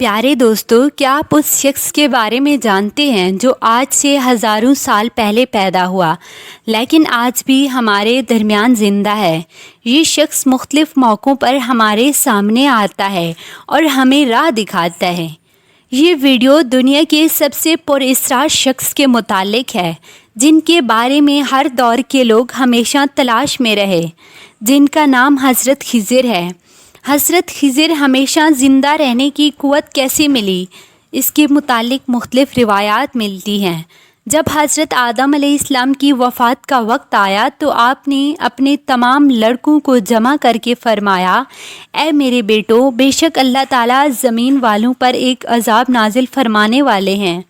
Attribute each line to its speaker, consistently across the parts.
Speaker 1: پیارے دوستو، کیا آپ اس شخص کے بارے میں جانتے ہیں جو آج سے ہزاروں سال پہلے پیدا ہوا لیکن آج بھی ہمارے درمیان زندہ ہے؟ یہ شخص مختلف موقعوں پر ہمارے سامنے آتا ہے اور ہمیں راہ دکھاتا ہے۔ یہ ویڈیو دنیا کے سب سے پراسرار شخص کے متعلق ہے جن کے بارے میں ہر دور کے لوگ ہمیشہ تلاش میں رہے، جن کا نام حضرت خضر ہے۔ حضرت خضر ہمیشہ زندہ رہنے کی قوت کیسے ملی؟ اس کے متعلق مختلف روایات ملتی ہیں۔ جب حضرت آدم علیہ السلام کی وفات کا وقت آیا تو آپ نے اپنے تمام لڑکوں کو جمع کر کے فرمایا، اے میرے بیٹو، بے شک اللہ تعالیٰ زمین والوں پر ایک عذاب نازل فرمانے والے ہیں۔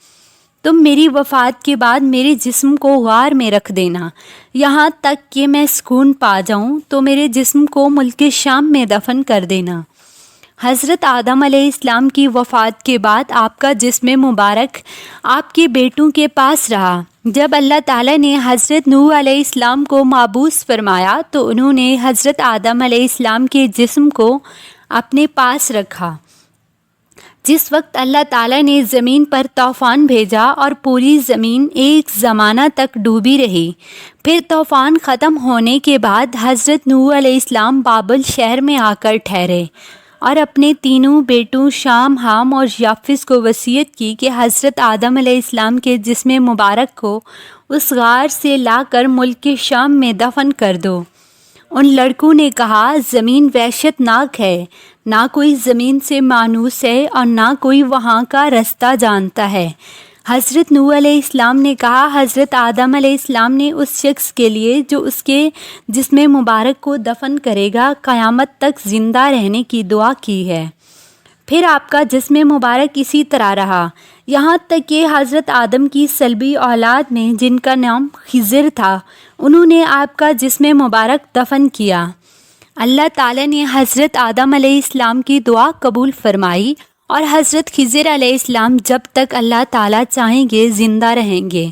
Speaker 1: تم میری وفات کے بعد میرے جسم کو غار میں رکھ دینا، یہاں تک کہ میں سکون پا جاؤں تو میرے جسم کو ملک شام میں دفن کر دینا۔ حضرت آدم علیہ السلام کی وفات کے بعد آپ کا جسم مبارک آپ کے بیٹوں کے پاس رہا۔ جب اللہ تعالیٰ نے حضرت نوح علیہ السلام کو مبعوث فرمایا تو انہوں نے حضرت آدم علیہ السلام کے جسم کو اپنے پاس رکھا۔ جس وقت اللہ تعالیٰ نے زمین پر طوفان بھیجا اور پوری زمین ایک زمانہ تک ڈوبی رہی، پھر طوفان ختم ہونے کے بعد حضرت نوح علیہ السلام بابل شہر میں آ کر ٹھہرے اور اپنے تینوں بیٹوں شام، حام اور یافس کو وصیت کی کہ حضرت آدم علیہ السلام کے جسم مبارک کو اس غار سے لا کر ملک شام میں دفن کر دو۔ ان لڑکوں نے کہا، زمین وحشت ناک ہے، نہ کوئی زمین سے مانوس ہے اور نہ کوئی وہاں کا رستہ جانتا ہے۔ حضرت نوح علیہ السلام نے کہا، حضرت آدم علیہ السلام نے اس شخص کے لیے جو اس کے جسم مبارک کو دفن کرے گا قیامت تک زندہ رہنے کی دعا کی ہے۔ پھر آپ کا جسم مبارک اسی طرح رہا، یہاں تک کہ حضرت آدم کی سلبی اولاد میں جن کا نام خضر تھا، انہوں نے آپ کا جسم مبارک دفن کیا۔ اللہ تعالیٰ نے حضرت آدم علیہ السلام کی دعا قبول فرمائی اور حضرت خضر علیہ السلام جب تک اللہ تعالیٰ چاہیں گے زندہ رہیں گے۔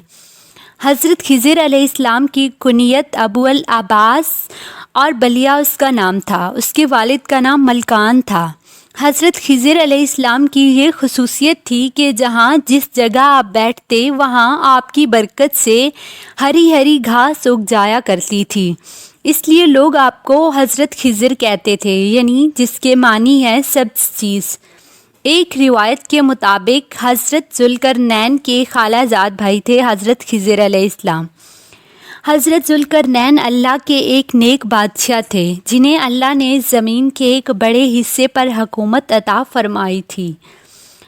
Speaker 1: حضرت خضر علیہ السلام کی کنیت ابو العباس اور بلیہ اس کا نام تھا، اس کے والد کا نام ملکان تھا۔ حضرت خضر علیہ السلام کی یہ خصوصیت تھی کہ جہاں جس جگہ آپ بیٹھتے وہاں آپ کی برکت سے ہری ہری گھاس اگ جایا کرتی تھی، اس لیے لوگ آپ کو حضرت خضر کہتے تھے، یعنی جس کے معنی ہے سبز چیز۔ ایک روایت کے مطابق حضرت ذوالقرنین کے خالہ زاد بھائی تھے حضرت خضر علیہ السلام۔ حضرت ذوالقرنین اللہ کے ایک نیک بادشاہ تھے جنہیں اللہ نے زمین کے ایک بڑے حصے پر حکومت عطا فرمائی تھی۔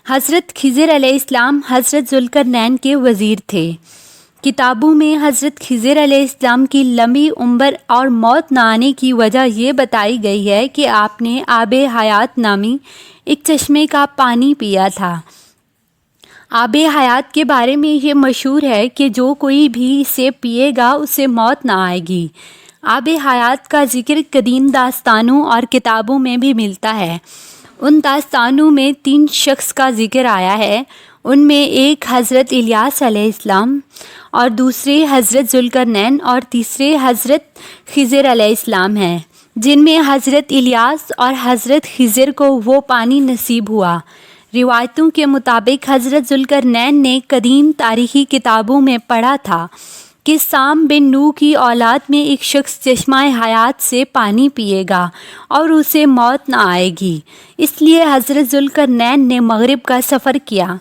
Speaker 1: حضرت خضر علیہ السلام حضرت ذوالقرنین کے وزیر تھے۔ کتابوں میں حضرت خضر علیہ السلام کی لمبی عمر اور موت نہ آنے کی وجہ یہ بتائی گئی ہے کہ آپ نے آب حیات نامی ایک چشمے کا پانی پیا تھا۔ آب حیات کے بارے میں یہ مشہور ہے کہ جو کوئی بھی اسے پیے گا اسے موت نہ آئے گی۔ آب حیات کا ذکر قدیم داستانوں اور کتابوں میں بھی ملتا ہے۔ ان داستانوں میں 3 شخص کا ذکر آیا ہے، ان میں ایک حضرت الیاس علیہ السلام اور دوسرے حضرت ذوالقرنین اور تیسرے حضرت خضر علیہ السلام ہیں، جن میں حضرت الیاس اور حضرت خضر کو وہ پانی نصیب ہوا۔ روایتوں کے مطابق حضرت ذوالقرنین نے قدیم تاریخی کتابوں میں پڑھا تھا کہ سام بن نوح کی اولاد میں ایک شخص چشمہ حیات سے پانی پیے گا اور اسے موت نہ آئے گی، اس لیے حضرت ذوالقرنین نے مغرب کا سفر کیا۔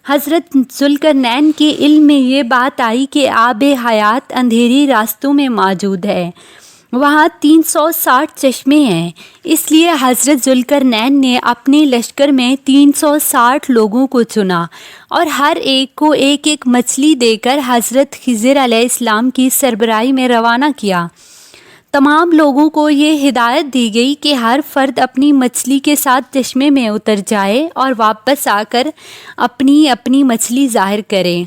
Speaker 1: حضرت ذوالقرنین کے علم میں یہ بات آئی کہ آب حیات اندھیری راستوں میں موجود ہے، وہاں 360 چشمے ہیں، اس لیے حضرت ذوالقرنین نے اپنے لشکر میں 360 لوگوں کو چنا اور ہر ایک کو ایک ایک مچھلی دے کر حضرت خضر علیہ السلام کی سربراہی میں روانہ کیا۔ تمام لوگوں کو یہ ہدایت دی گئی کہ ہر فرد اپنی مچھلی کے ساتھ چشمے میں اتر جائے اور واپس آ کر اپنی اپنی مچھلی ظاہر کرے۔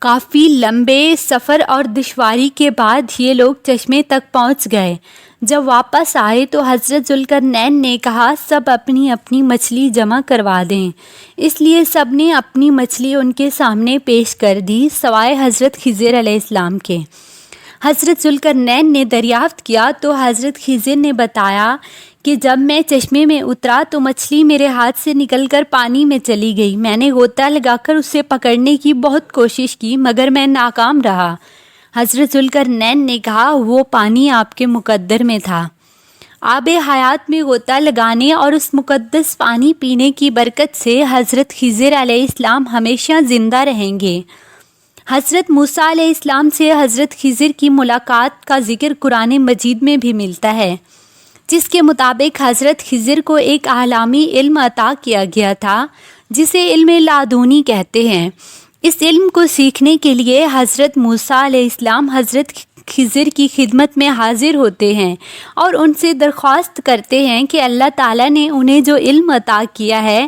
Speaker 1: کافی لمبے سفر اور دشواری کے بعد یہ لوگ چشمے تک پہنچ گئے۔ جب واپس آئے تو حضرت ذوالقرنین نے کہا، سب اپنی اپنی مچھلی جمع کروا دیں، اس لیے سب نے اپنی مچھلی ان کے سامنے پیش کر دی سوائے حضرت خضر علیہ السلام کے۔ حضرت ذوالقرنین نے دریافت کیا تو حضرت خضر نے بتایا کہ جب میں چشمے میں اترا تو مچھلی میرے ہاتھ سے نکل کر پانی میں چلی گئی۔ میں نے غوطہ لگا کر اسے پکڑنے کی بہت کوشش کی مگر میں ناکام رہا۔ حضرت ذوالقرنین نے کہا وہ پانی آپ کے مقدر میں تھا۔ آب حیات میں غوطہ لگانے اور اس مقدس پانی پینے کی برکت سے حضرت خضر علیہ السلام ہمیشہ زندہ رہیں گے۔ حضرت موسیٰ علیہ السلام سے حضرت خضر کی ملاقات کا ذکر قرآن مجید میں بھی ملتا ہے، جس کے مطابق حضرت خضر کو ایک عالمی علم عطا کیا گیا تھا جسے علم لادونی کہتے ہیں۔ اس علم کو سیکھنے کے لیے حضرت موسیٰ علیہ السلام حضرت خضر کی خدمت میں حاضر ہوتے ہیں اور ان سے درخواست کرتے ہیں کہ اللہ تعالیٰ نے انہیں جو علم عطا کیا ہے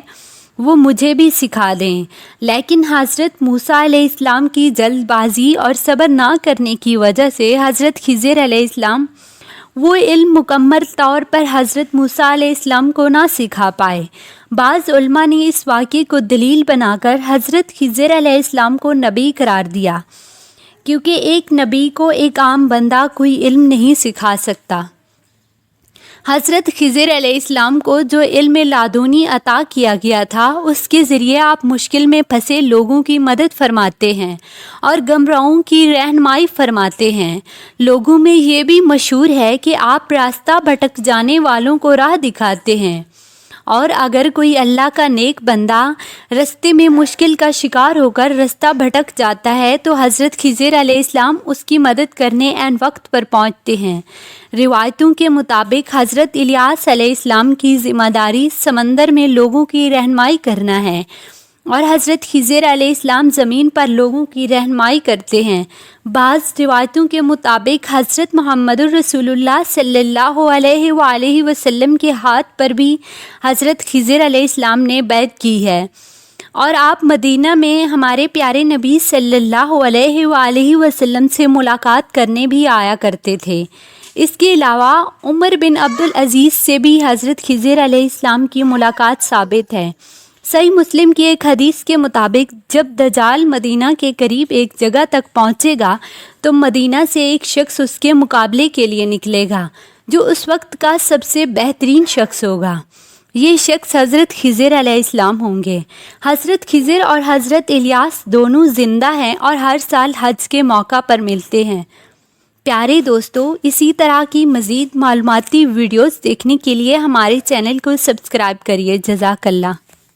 Speaker 1: وہ مجھے بھی سکھا دیں، لیکن حضرت موسیٰ علیہ السلام کی جلد بازی اور صبر نہ کرنے کی وجہ سے حضرت خضر علیہ السلام وہ علم مکمل طور پر حضرت موسیٰ علیہ السلام کو نہ سکھا پائے۔ بعض علماء نے اس واقعے کو دلیل بنا کر حضرت خضر علیہ السلام کو نبی قرار دیا، کیونکہ ایک نبی کو ایک عام بندہ کوئی علم نہیں سکھا سکتا۔ حضرت خضر علیہ السلام کو جو علم لادونی عطا کیا گیا تھا اس کے ذریعے آپ مشکل میں پھنسے لوگوں کی مدد فرماتے ہیں اور گمراہوں کی رہنمائی فرماتے ہیں۔ لوگوں میں یہ بھی مشہور ہے کہ آپ راستہ بھٹک جانے والوں کو راہ دکھاتے ہیں، اور اگر کوئی اللہ کا نیک بندہ رستے میں مشکل کا شکار ہو کر رستہ بھٹک جاتا ہے تو حضرت خضر علیہ السلام اس کی مدد کرنے عین وقت پر پہنچتے ہیں۔ روایتوں کے مطابق حضرت الیاس علیہ السلام کی ذمہ داری سمندر میں لوگوں کی رہنمائی کرنا ہے، اور حضرت خضر علیہ السلام زمین پر لوگوں کی رہنمائی کرتے ہیں۔ بعض روایتوں کے مطابق حضرت محمد الرسول اللہ صلی اللہ علیہ وآلہ وسلم کے ہاتھ پر بھی حضرت خضر علیہ السلام نے بیعت کی ہے، اور آپ مدینہ میں ہمارے پیارے نبی صلی اللہ علیہ وآلہ وسلم سے ملاقات کرنے بھی آیا کرتے تھے۔ اس کے علاوہ عمر بن عبدالعزیز سے بھی حضرت خضر علیہ السلام کی ملاقات ثابت ہے۔ صحیح مسلم کی ایک حدیث کے مطابق جب دجال مدینہ کے قریب ایک جگہ تک پہنچے گا تو مدینہ سے ایک شخص اس کے مقابلے کے لیے نکلے گا جو اس وقت کا سب سے بہترین شخص ہوگا۔ یہ شخص حضرت خضر علیہ السلام ہوں گے۔ حضرت خضر اور حضرت الیاس دونوں زندہ ہیں اور ہر سال حج کے موقع پر ملتے ہیں۔ پیارے دوستو، اسی طرح کی مزید معلوماتی ویڈیوز دیکھنے کے لیے ہمارے چینل کو سبسکرائب کریے۔ جزاک اللہ۔